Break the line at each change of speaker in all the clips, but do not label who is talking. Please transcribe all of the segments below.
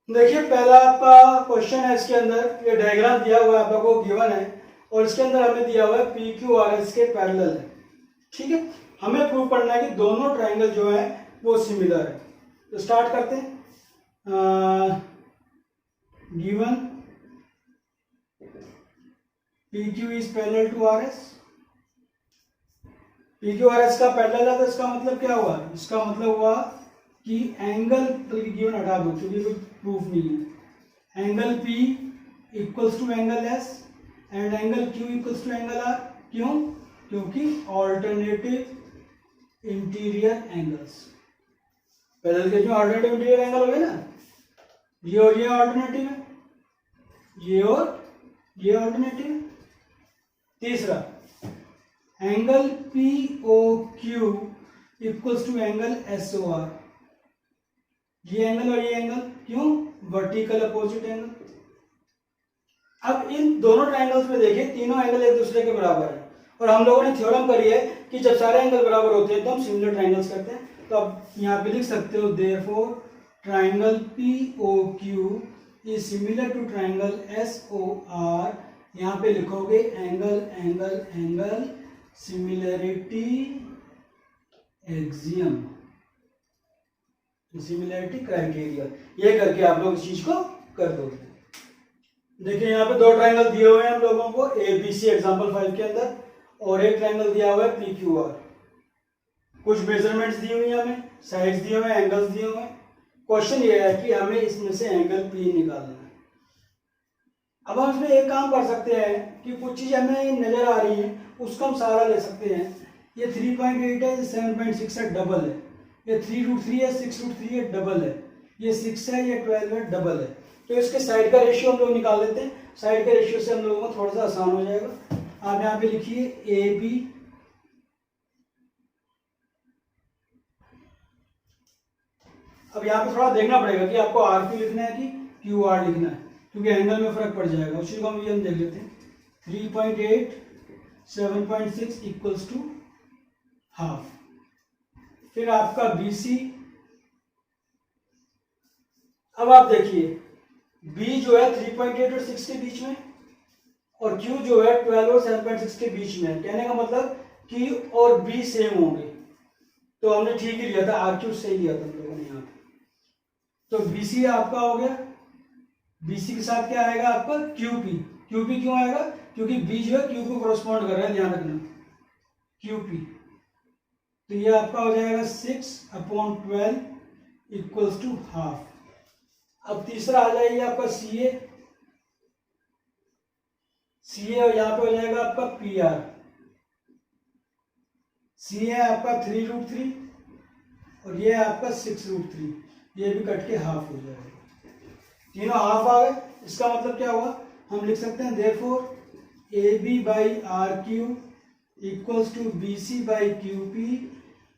देखिए पहला आपका क्वेश्चन है, इसके अंदर ये डायग्राम दिया हुआ है, आप लोगों को गिवन है और इसके अंदर हमें दिया हुआ है पी क्यू आर एस के पैरेलल है। ठीक है, हमें प्रूव करना है कि दोनों ट्राइंगल जो है वो सिमिलर है। तो स्टार्ट करते हैं। Given P Q is parallel to R S. P Q R S का पैरेलल है तो इसका मतलब क्या हुआ? इसका मतलब हुआ कि एंगल, बल्कि गिवन हटा दो क्योंकि कोई प्रूफ नहीं है। Angle P equals to angle S and angle Q equals to angle R। क्यों? क्योंकि ऑल्टरनेटिव इंटीरियर एंगल्स। पैरेलल के जो ऑल्टरनेटिव इंटीरियर एंगल हो गए ना, ये और ये ऑल्टरनेटिव है, ये और ये ऑल्टरनेटिव है। तीसरा, angle POQ equals to angle SOR। ये एंगल और ये एंगल, क्यों? Vertical opposite angle. अब इन दोनों ट्रायंगल्स में देखिए तीनों एंगल एक दूसरे के बराबर है और हम लोगों ने थ्योरम करी है कि जब सारे एंगल बराबर होते हैं तो हम सिमिलर ट्रायंगल्स करते हैं। तो अब यहाँ पे लिख सकते हो therefore triangle POQ is similar to triangle SOR। यहाँ पे लिखोगे angle angle angle similarity axiom, similarity criteria. ये करके आप लोग इस चीज को कर दोगे। देखिए यहाँ पे दो ट्रायंगल दिए हुए हैं हम लोगों को ABC एग्जांपल 5 के अंदर, और एक ट्रायंगल दिया हुआ है PQR। कुछ मेजरमेंट्स दी हुई है, हमें साइड्स दिए हुए हैं, एंगल्स दिए हुए हैं। क्वेश्चन ये है कि हमें इसमें से एंगल P निकालना है। अब हम इसमें एक काम कर सकते हैं कि कुछ चीज हमें नजर आ रही है उसको हम सहारा ले सकते हैं। ये 3.8 है, 7.6 है, डबल है। ये 3√3 है, 6√3 है, डबल है। ये 6 है, ये 12 है, डबल है। तो इसके साइड का रेशियो हम लोग निकाल लेते हैं। साइड के रेशियो से हम लोगों को थोड़ा सा आसान हो जाएगा। आप यहाँ पे लिखिए AB, अब यहाँ पे थोड़ा देखना पड़ेगा कि आपको RQ लिखना है कि QR लिखना है, क्योंकि एंगल में फर्क पड़ जाएगा। उसी को हम ये देख लेते हैं। 3.8 7.6 इक्वल्स टू हाफ। फिर आपका BC, अब आप देखिए B जो है 3.8 और 6 के बीच में और Q जो है 12 और 7.6 के बीच में है। कहने का मतलब Q और B सेम होंगे, तो हमने ठीक ही लिया था, RQ सही लिया था हम लोगों ने यहाँ पे। तो BC आपका हो गया। BC के साथ क्या आएगा आपका? QP। QP क्यों आएगा? क्योंकि B जो है Q को कॉरेस्पॉन्ड कर रहा है, ध्यान रखना, QP। तो ये आपका हो जाएगा 6/12 इक्वल्स टू हाफ। अब तीसरा आ जाएगा आपका CA। CA और यहाँ पे हो जाएगा आपका PR। CA आपका 3√3 और ये आपका 6√3, ये भी कट के हाफ हो जाएगा। तीनों हाफ आ गए। इसका मतलब क्या हुआ? हम लिख सकते हैं therefore AB/RQ equals to BC/QP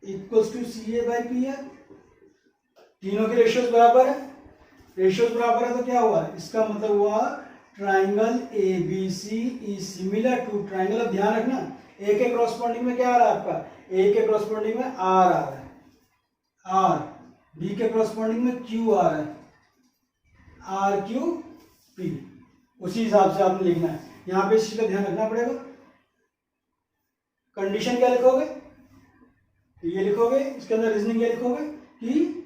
equals to CA/PR। तीनों के रेशियोज बराबर है। रेशियोज बराबर है तो क्या हुआ? इसका मतलब हुआ triangle ABC is similar to triangle. अब ध्यान रखना, A के क्रॉसपोंडिंग में क्या आ रहा है आपका? A के क्रॉसपोंडिंग में R आ रहा है, R। B के क्रॉसपोंडिंग में Q आ रहा है, RQP। उसी हिसाब से आपने लिखना है। यहाँ पे इस चीज का ध्यान रखना पड़ेगा। कंडीशन क्या लिखोगे? ये लिखोगे, इसके अंदर रीजनिंग क्या लिखोगे कि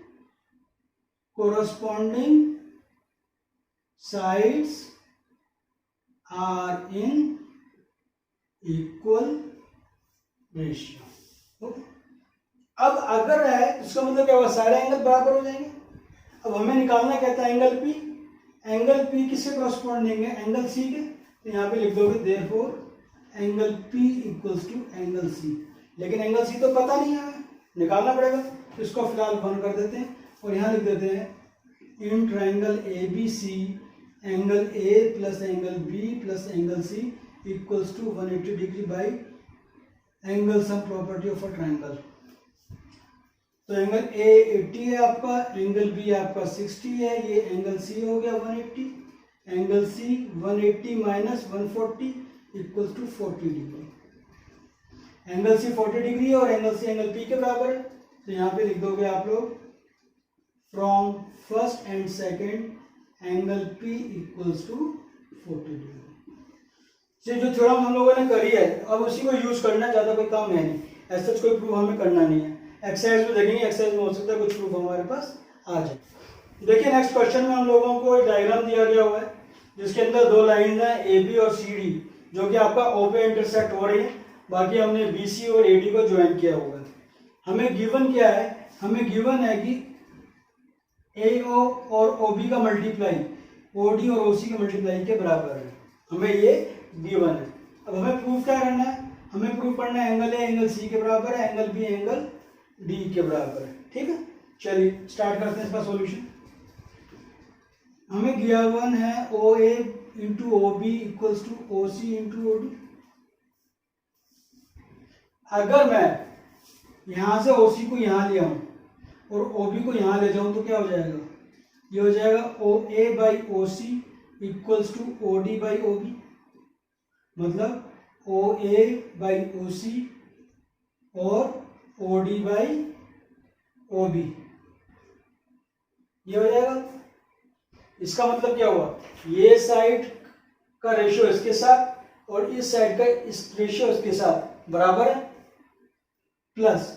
corresponding sides are in equal ratio. अब अगर है तो इसका मतलब क्या होगा? सारे एंगल बराबर हो जाएंगे। अब हमें निकालना क्या था? Angle P। एंगल P किससे कॉरेस्पॉन्डिंग है? एंगल C के। तो यहाँ पे लिख दोगे therefore angle P equals to angle C। लेकिन एंगल C तो पता नहीं है, हमें निकालना पड़ेगा। तो इसको फिलहाल बंद कर देते हैं और यहाँ लिख देते हैं in triangle ABC angle A plus angle B plus angle C equals to 180 degree by angle sum property of a triangle. तो एंगल A 80 है आपका, एंगल B आपका 60 है, ये एंगल C हो गया 180। Angle C 180 minus 140 equals to 40 degree. Angle C 40 degree है और एंगल C एंगल P के बराबर है। तो यहाँ पे लिख दोगे आप लोग from first and second angle P equals to 40 degree. ये जो थ्योरम हम लोगों ने करी है अब उसी को यूज करना है, ज़्यादा कोई काम है नहीं, ऐसा कोई प्रूफ हमें करना नहीं है। एक्सरसाइज में देखेंगे, एक्सरसाइज में हो सकता है कुछ प्रूफ हमारे पास आ जाए। देखिए नेक्स्ट क्वेश्चन में हम लोगों को एक डायग्राम दिया गया हुआ है जिसके अंदर दो लाइन है AB और CD जो कि आपका O पे इंटरसेक्ट हो रही है, बाकी हमने BC और AD को ज्वाइन किया हुआ है। हमें गिवन क्या है, हमें गिवन है कि AO और OB का मल्टीप्लाई OD और OC के मल्टीप्लाई के बराबर है, हमें ये गिवन है। अब हमें प्रूफ क्या करना है, हमें प्रूफ करना है एंगल A एंगल C के बराबर है, एंगल B एंगल D के बराबर है। ठीक है, चलिए स्टार्ट करते हैं इसका सॉल्यूशन। हमें गिवन है OA into OB equals to OC into OD। अगर मैं यहां से OC को यहां ले आऊं और OB को यहां ले जाऊं तो क्या हो जाएगा, ये हो जाएगा OA by OC equals to OD by OB, मतलब OA बाई OC और OD बाई OB, ये हो जाएगा। इसका मतलब क्या हुआ, ये साइड का रेशियो इसके साथ और इस साइड का इस रेशियो इसके साथ बराबर है, प्लस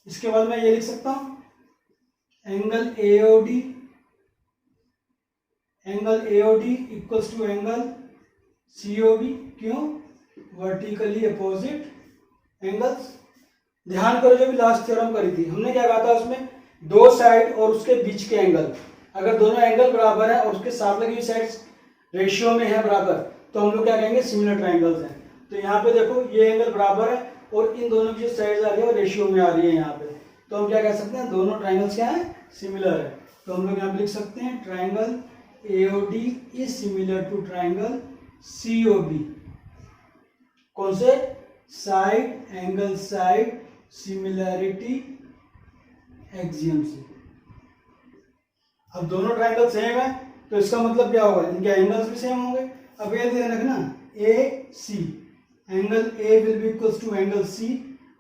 इसके बाद मैं ये लिख सकता हूं angle AOD equals to angle COB। क्यों, वर्टिकली अपोजिट एंगल्स। ध्यान करो जो भी लास्ट थ्योरम करी थी हमने क्या कहा था, उसमें दो साइड और उसके बीच के एंगल, अगर दोनों एंगल बराबर है और उसके साथ लगी हुई साइड्स रेशियो में है बराबर, तो हम लोग क्या कहेंगे, सिमिलर ट्राइंगल्स हैं। तो यहाँ पे देखो ये एंगल बराबर है और इन दोनों की जो साइड्स आ रही है वो रेशियो में आ रही है यहाँ पे, तो हम क्या कह सकते हैं, दोनों ट्राइंगल्स क्या है, सिमिलर है। तो हम लोग यहाँ पे लिख सकते हैं triangle AOD is similar to triangle COB। कौन से, side angle side similarity axiom से। अब दोनों ट्राइंगल सेम है तो इसका मतलब क्या होगा, इनके एंगल्स भी सेम होंगे। अब ये ध्यान रखना AC angle A will be equals to angle C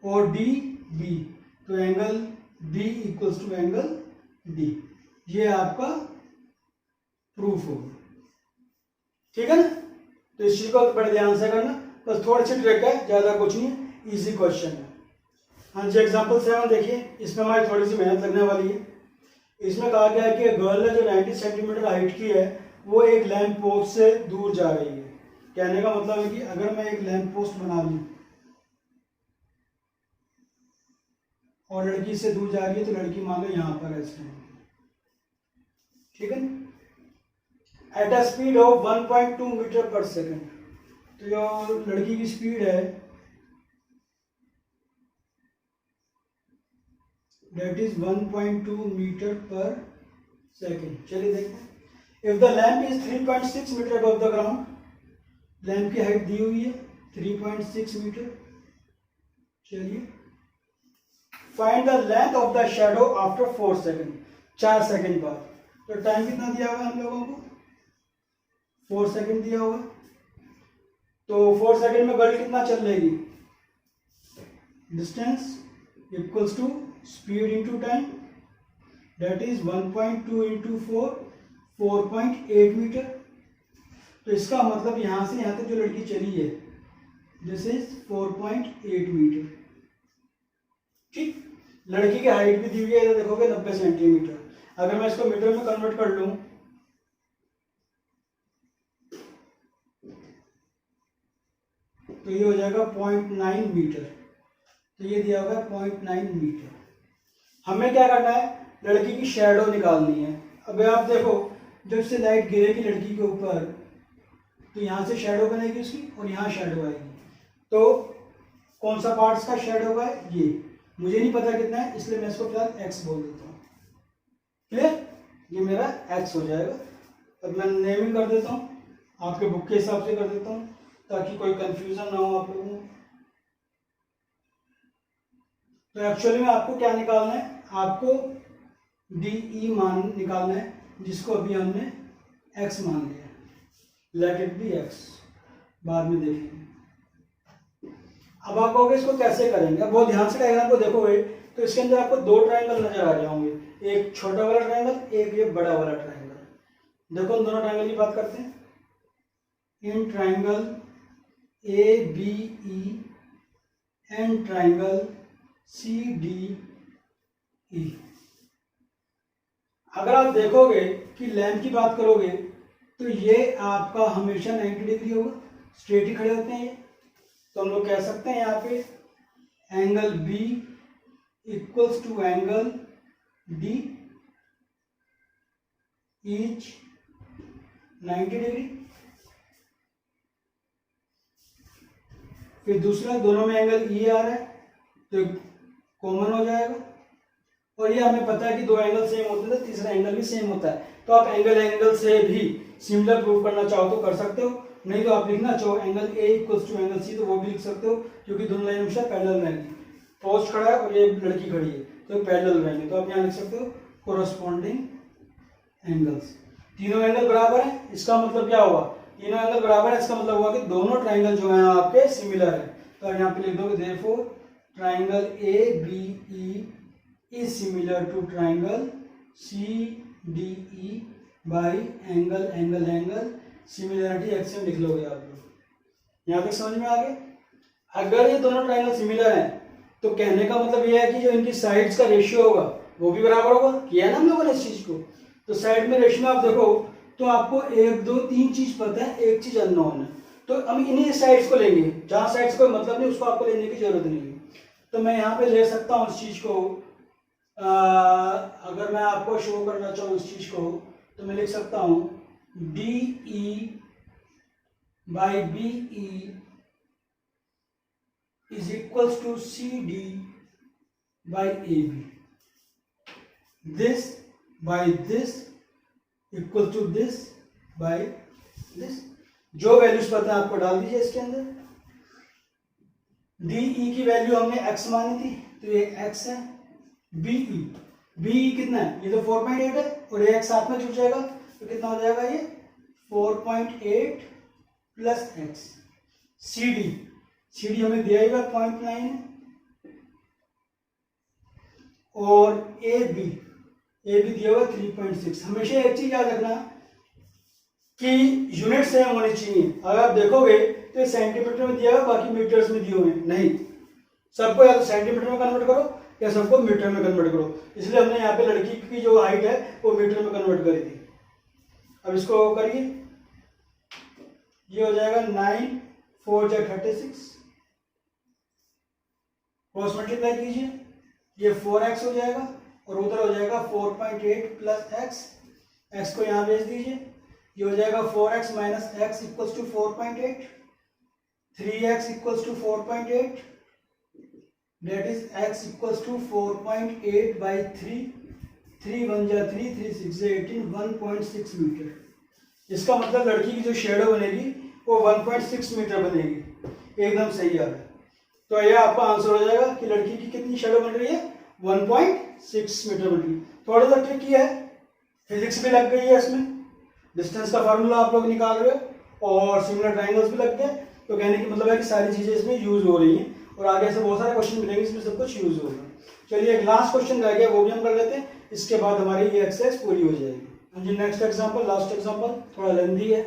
और DB, तो angle B equals to angle D, ये आपका प्रूफ होगा। ठीक है ना, तो इस चीज को बड़े ध्यान से करना, बस थोड़ी सी ट्रिक है, ज्यादा कुछ नहीं, इजी क्वेश्चन है। हाँ जी, एग्जाम्पल 7 देखिए, इसमें हमारी थोड़ी सी मेहनत लगने वाली है। इसमें कहा गया है कि गर्ल है जो 90 सेंटीमीटर हाइट की है वो एक लैंप पोस्ट से दूर जा रही है। कहने का मतलब है कि अगर मैं एक लैंप पोस्ट बना लूं और लड़की से दूर जा रही है तो लड़की मान लो यहां पर है इस टाइम, ठीक है, at a speed of 1.2 metre per second. तो जो लड़की की स्पीड है that is 1.2 metre per second. चलिए देखते हैं, if the lamp is 3.6 metre above the ground, lamp की हाइट दी हुई है 3.6 मीटर। चलिए, find the length of the shadow after 4 second, 4 second बाद। तो टाइम कितना दिया हुआ है हम लोगों को, 4 सेकेंड दिया हुआ है, तो 4 सेकेंड में गर्ल कितना चल लेगी, distance equals to speed into time, that is 1.2 into 4, 4.8 metre. तो इसका मतलब यहां से यहां तक जो लड़की चली है दिस इज 4.8 मीटर। ठीक, लड़की की हाइट भी दी हुई है, इधर देखोगे 90 सेंटीमीटर। अगर मैं इसको मीटर में कन्वर्ट कर लूं तो ये हो जाएगा 0.9 मीटर। तो ये दिया हुआ है 0.9 मीटर। हमें क्या करना है, लड़की की शैडो निकालनी है। अब आप देखो, जब से लाइट गिरेगी लड़की के ऊपर तो यहाँ से शैडो बनेगी उसकी और यहाँ शैडो आएगी। तो कौन सा पार्ट्स का शैडो होगा, ये मुझे नहीं पता कितना है, इसलिए मैं इसको फिलहाल x बोल देता हूँ। क्लियर, ये मेरा x हो जाएगा। अब मैं नेमिंग कर देता हूँ, आपके बुक के हिसाब से कर देता हूँ ताकि कोई कंफ्यूजन ना हो आप लोगों को। तो एक्चुअली में आपको क्या निकालना है, आपको DE मान निकालना है, जिसको अभी हमने x मान लिया। लेट इट बी x, बाद में देखेंगे। अब आप कहोगे इसको कैसे करेंगे, अब बहुत ध्यान से डायग्राम को देखोगे तो इसके अंदर आपको दो ट्रायंगल नजर आ जाएंगे, एक छोटा वाला ट्रायंगल, एक ये बड़ा वाला ट्रायंगल। देखो हम दोनों ट्राइंगल की बात करते हैं। In triangle A B E and triangle C D E. अगर आप देखोगे कि लेंथ की बात करोगे तो ये आपका हमेशा 90 डिग्री होगा, स्ट्रेट ही खड़े होते हैं ये। तो हम लोग कह सकते हैं यहाँ पे angle B equals to angle D each 90 degree. फिर दूसरा, दोनों में एंगल ई आ रहा है तो कॉमन हो जाएगा, और ये हमें पता है कि दो एंगल सेम होते हैं तो तीसरा एंगल भी सेम होता है। तो आप एंगल से भी सिमिलर प्रूव करना चाहो तो कर सकते हो, नहीं तो आप लिखना चाहो angle A equals to angle C तो वो भी लिख सकते हो, क्योंकि दोनों लाइन हमेशा पैरेलल रहेंगी। पोस्ट खड़ा है और ये लड़की खड़ी है तो पैरेलल रहेंगे, तो आप यहाँ लिख सकते हो कोरस्पॉन्डिंग एंगल्स। तीनों एंगल बराबर है, इसका मतलब क्या हुआ, तीनों एंगल बराबर है, इसका मतलब हुआ कि दोनों ट्राइंगल जो है आपके सिमिलर है। तो यहाँ पे लिख दोगे therefore triangle A B E is similar to triangle C D E by angle angle angle similarity action लिख लोगे आप लोग। यहाँ तक समझ में आ गया। अगर ये दोनों ट्राइंगल सिमिलर हैं तो कहने का मतलब ये है कि जो इनकी साइड्स का रेशियो होगा वो भी बराबर होगा। किया ना हम लोगों ने इस चीज को। तो साइड में रेशियो आप देखो तो आपको 1 2 3 चीज पता है, एक चीज अननोन है। तो हम इन्हीं साइड्स को लेंगे, जहाँ साइड्स को मतलब नहीं उसको आपको लेने की जरूरत नहीं है। तो मैं यहाँ पे ले सकता हूँ इस चीज को, अगर मैं आपको शो करना चाहूँ इस चीज को तो मैं लिख सकता हूँ D E by B E is equals to CD by AB. This by this equals to this by this. जो वैल्यूज पता है आपको डाल दीजिए इसके अंदर। डी ई की वैल्यू हमने x मानी थी तो ये x है। बी कितना है, ये तो 4.8 है और ये x साथ में जुड़ जाएगा तो कितना हो जाएगा ये 4.8 प्लस x। सी डी हमें दिया हुआ 0.9 है और ए बी दिया हुआ 3.6। हमेशा एक चीज याद रखना कि यूनिट सेम होनी चाहिए। अगर आप देखोगे तो ये सेंटीमीटर में दिया हुआ, बाकी मीटर्स में दिए हुए हैं, नहीं, सबको या तो सेंटीमीटर में कन्वर्ट करो या सबको मीटर में कन्वर्ट करो। इसलिए हमने यहाँ पे लड़की की जो हाइट है वो मीटर में कन्वर्ट करी थी। अब इसको करिए, ये हो जाएगा 9 4 जा 36, क्रॉस मल्टीप्लाई कीजिए, ये 4x हो जाएगा और उधर हो जाएगा 4.8 प्लस x को यहाँ भेज दीजिए, ये हो जाएगा 4x minus x equals to 4.8, 3x equals to 4.8, that is x equals to 4.8 by 3 1 जा 3 3 6 जा 18 1.6 मीटर। इसका मतलब लड़की की जो शेडो बनेगी वो 1.6 मीटर बनेगी। एकदम सही आ रहा है। तो यह आपका आंसर हो जाएगा कि लड़की की कितनी शेडो बन रही है, 1.6 मीटर बन रही है। थोड़ा सा ट्रिकी है, फिजिक्स भी लग गई है इसमें, डिस्टेंस का फार्मूला आप लोग निकाल रहे हो और सिमिलर ट्राइंगल्स भी लग गए। तो कहने की मतलब है कि सारी चीजें इसमें यूज हो रही हैं और आगे से बहुत सारे क्वेश्चन मिलेंगे इसमें सब कुछ यूज होगा। चलिए एक लास्ट क्वेश्चन रह गया, वो भी हम कर लेते हैं, इसके बाद हमारी ये एक्सरसाइज पूरी हो जाएगी। जी नेक्स्ट एग्जाम्पल, लास्ट एग्जाम्पल थोड़ा लेंथी है।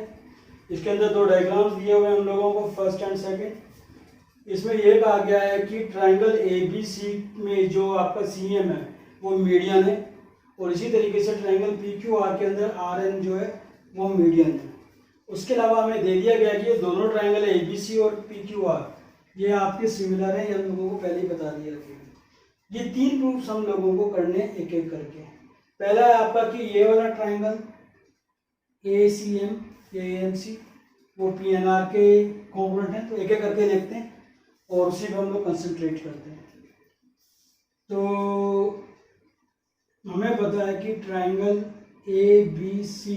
इसके अंदर दो डायग्राम्स दिए हुए हैं हम लोगों को, फर्स्ट एंड सेकेंड। इसमें यह कहा गया है कि ट्राइंगल ए बी सी में जो आपका सी एम है वो मीडियन है और इसी तरीके से ट्राइंगल पी क्यू आर के अंदर आर एन जो है वो मीडियन है। उसके अलावा हमें दे दिया गया कि ये दोनों ट्राइंगल ए बी सी और पी क्यू आर ये आपके सिमिलर है, ये हम लोगों को पहले ही बता दिया गया। ये 3 प्रूफ्स हम लोगों को करने एक एक करके। पहला है आपका कि ये वाला triangle A C M A M C वो पी एन आर के कॉम्पोनेंट है, तो एक एक करके देखते हैं और उसी पे हम लोग कंसंट्रेट करते हैं। तो हमें पता है कि triangle A B C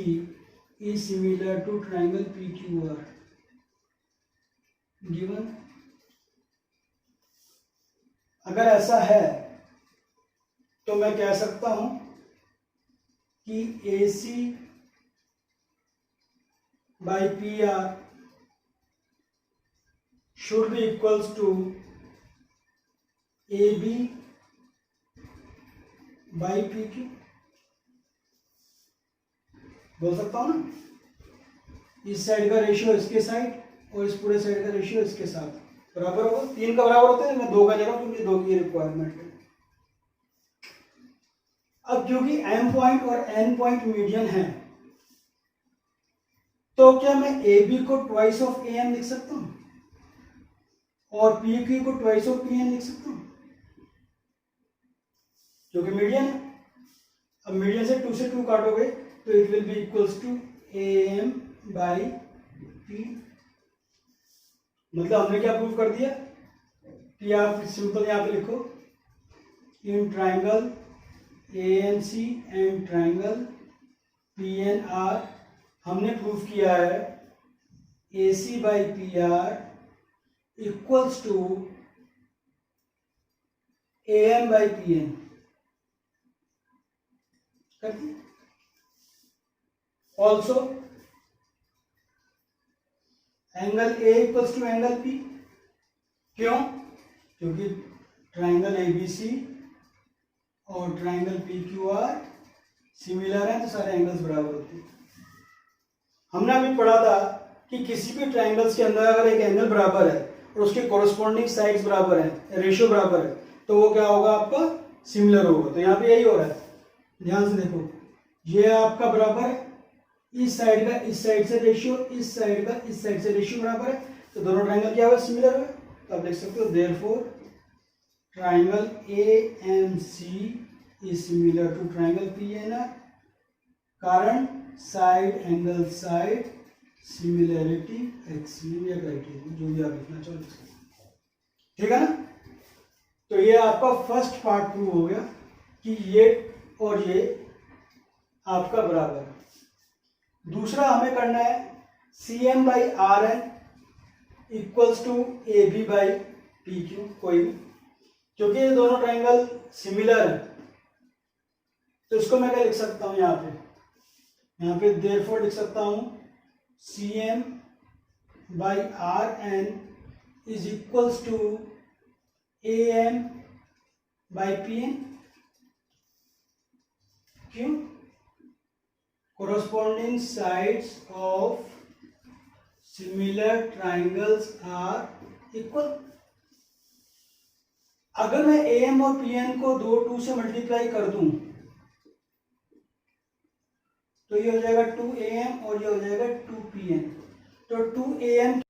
is similar to triangle P Q R given. अगर ऐसा है तो मैं कह सकता हूं कि A C by P R should be equals to AB by PQ बोल सकता हूँ ना, इस साइड का रेशियो इसके साइड और इस पूरे साइड का रेशियो इसके साथ बराबर होगा। 3 का बराबर होता है, मैं 2 का ले रहा हूँ क्योंकि 2 की रिक्वायरमेंट है। अब क्योंकि m पॉइंट और n पॉइंट मीडियन है, तो क्या मैं AB को ट्वाइस ऑफ AM लिख सकता हूँ और PQ को ट्वाइस ऑफ PN लिख सकता हूँ, जो कि मीडियन है। अब मीडियन से 2 से 2 काटोगे तो it will be equals to AM by P। मतलब हमने क्या प्रूव कर दिया कि आप सिंपल यहां पे लिखो, in triangle ANC and triangle PNR हमने प्रूव किया है AC by PR equals to AM by PN। Also angle A equals to angle P। क्यों? क्योंकि ट्राइंगल ABC और ट्राइंगल PQR सिमिलर है, तो सारे एंगल्स बराबर होते हैं। हमने अभी पढ़ा था कि किसी भी ट्राइंगल्स के अंदर अगर एक एंगल बराबर है और उसके कॉरस्पॉन्डिंग साइड्स बराबर है, रेशियो बराबर है, तो वो क्या होगा, आपका सिमिलर होगा। तो यहाँ पे यही हो रहा है, ध्यान से देखो, ये आपका बराबर है, इस साइड का इस साइड से रेशियो, इस साइड का इस साइड से रेशियो बराबर है, तो दोनों ट्राइंगल क्या हुआ, सिमिलर हुआ। तो आप लिख सकते हो therefore triangle AMC is similar to triangle PNR, कारण side angle side similarity axiom या क्राइटेरिया, जो भी आप लिखना चाहो। ठीक है ना। तो ये आपका फर्स्ट पार्ट प्रूव हो गया कि ये और ये आपका बराबर है। दूसरा हमें करना है CM by RN equals to AB by PQ, कोई भी, क्योंकि ये दोनों ट्राइंगल सिमिलर है, तो इसको मैं क्या लिख सकता हूं यहाँ पे देयरफॉर लिख सकता हूं CM by RN is equals to AM by PN। क्यों? corresponding sides of similar triangles are equal। अगर मैं AM और PN को 2 से मल्टीप्लाई कर दूं तो ये हो जाएगा 2AM और ये हो जाएगा 2PN। तो 2AM